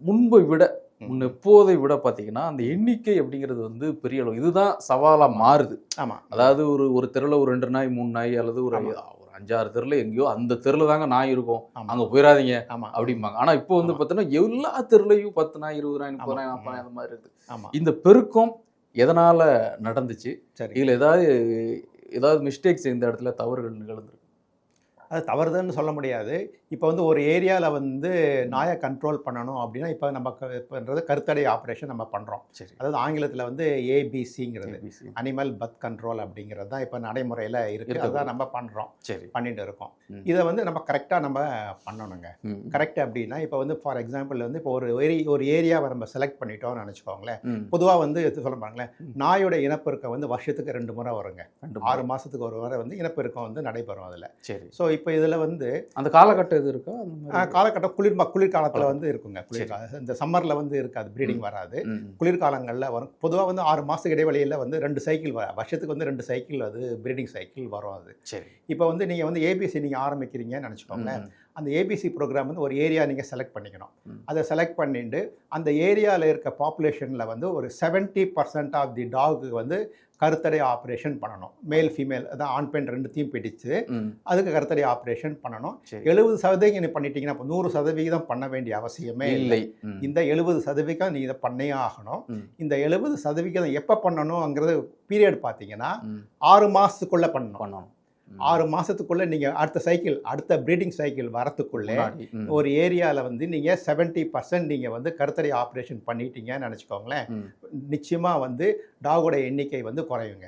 முன்பை விட எப்போதை விட பார்த்தீங்கன்னா அந்த எண்ணிக்கை அப்படிங்கிறது வந்து பெரிய அளவு இதுதான் சவாலாக மாறுது. ஆமாம். அதாவது ஒரு தெருவில் ஒரு 2 நாய் 3 நாய் அல்லது ஒரு 5-6 தெருவில் எங்கேயோ அந்த தெருவில் தாங்க நாய் இருக்கும், அங்கே போயிடாதீங்க அப்படிம்பாங்க. ஆனால் இப்போ வந்து பார்த்தீங்கன்னா எல்லா தெருலையும் 10 நாய் 20 நாய் 30 நாய் 40 நாய் அந்த மாதிரி இருக்குது. இந்த பெருக்கம் எதனால் நடந்துச்சு? சரி, இதில் ஏதாவது மிஸ்டேக்ஸ் இந்த இடத்துல தவறுகள் நிகழ்ந்துருக்கு? அது தவறுதுன்னு சொல்ல முடியாது. இப்போ வந்து ஒரு ஏரியாவில் வந்து நாயை கண்ட்ரோல் பண்ணணும் அப்படின்னா இப்போ நம்ம பண்ணுறது கருத்தடை ஆப்ரேஷன் நம்ம பண்ணுறோம். சரி, அதாவது ஆங்கிலத்தில் வந்து ஏபிசிங்கிறது அனிமல் பர்த் கண்ட்ரோல் அப்படிங்கிறது தான் இப்போ நடைமுறையில் இருக்குது. அதுதான் நம்ம பண்ணுறோம். சரி, பண்ணிட்டு இருக்கோம். இதை வந்து நம்ம கரெக்டாக நம்ம பண்ணணுங்க. கரெக்ட் அப்படின்னா இப்போ வந்து ஃபார் எக்ஸாம்பிள் வந்து இப்போ ஒரு ஏரியாவை நம்ம செலக்ட் பண்ணிட்டோம்னு நினச்சிக்கோங்களேன். பொதுவாக வந்து சொல்ல பாருங்களேன், நாயோட இனப்பெருக்கம் வந்து வருஷத்துக்கு 2 முறை வருங்க. 6 மாதத்துக்கு ஒரு முறை வந்து இனப்பெருக்கம் வந்து நடைபெறும் அதில். சரி, ஸோ இப்போ இதில் வந்து அந்த காலகட்டம் இது இருக்கா? காலகட்டம் குளிர்காலத்தில் வந்து இருக்குங்க. குளிர்காலம் இந்த சம்மரில் வந்து இருக்காது, ப்ரீடிங் வராது. குளிர்காலங்களில் வரும். பொதுவாக வந்து 6 மாதத்துக்கு இடைவெளியில் வந்து 2 சைக்கிள் வருஷத்துக்கு வந்து 2 சைக்கிள் அது ப்ரீடிங் சைக்கிள் வரும் அது. சரி, இப்போ வந்து நீங்கள் வந்து ஏபிசி நீங்கள் ஆரம்பிக்கிறீங்கன்னு நினச்சிக்கோங்களேன். அந்த ஏபிசி ப்ரோக்ராம் வந்து ஒரு ஏரியா நீங்கள் செலக்ட் பண்ணிக்கணும். அதை செலக்ட் பண்ணிட்டு அந்த ஏரியாவில் இருக்க பாப்புலேஷனில் வந்து ஒரு 70% ஆஃப் தி டாகு வந்து கருத்தடை ஆப்ரேஷன் பண்ணணும். மேல் ஃபீமேல் அதான் ஆண் பெண் ரெண்டுத்தையும் பிடிச்சு அதுக்கு கருத்தடை ஆப்ரேஷன் பண்ணணும். 70% பண்ணிட்டீங்கன்னா இப்போ 100% பண்ண வேண்டிய அவசியமே இல்லை. இந்த 70% நீங்கள் இதை பண்ணே ஆகணும். இந்த 70% எப்போ பண்ணணுங்கிறது பீரியட் பார்த்தீங்கன்னா 6 மாதத்துக்குள்ளே பண்ணணும். 6 மாதத்துக்குள்ளே நீங்கள் அடுத்த ப்ரீடிங் சைக்கிள் வரத்துக்குள்ளே ஒரு ஏரியாவில் வந்து நீங்கள் 70% நீங்கள் வந்து கருத்தடை ஆப்ரேஷன் பண்ணிட்டீங்கன்னு நினச்சிக்கோங்களேன். நிச்சயமாக வந்து டாகோட எண்ணிக்கை வந்து குறையுங்க.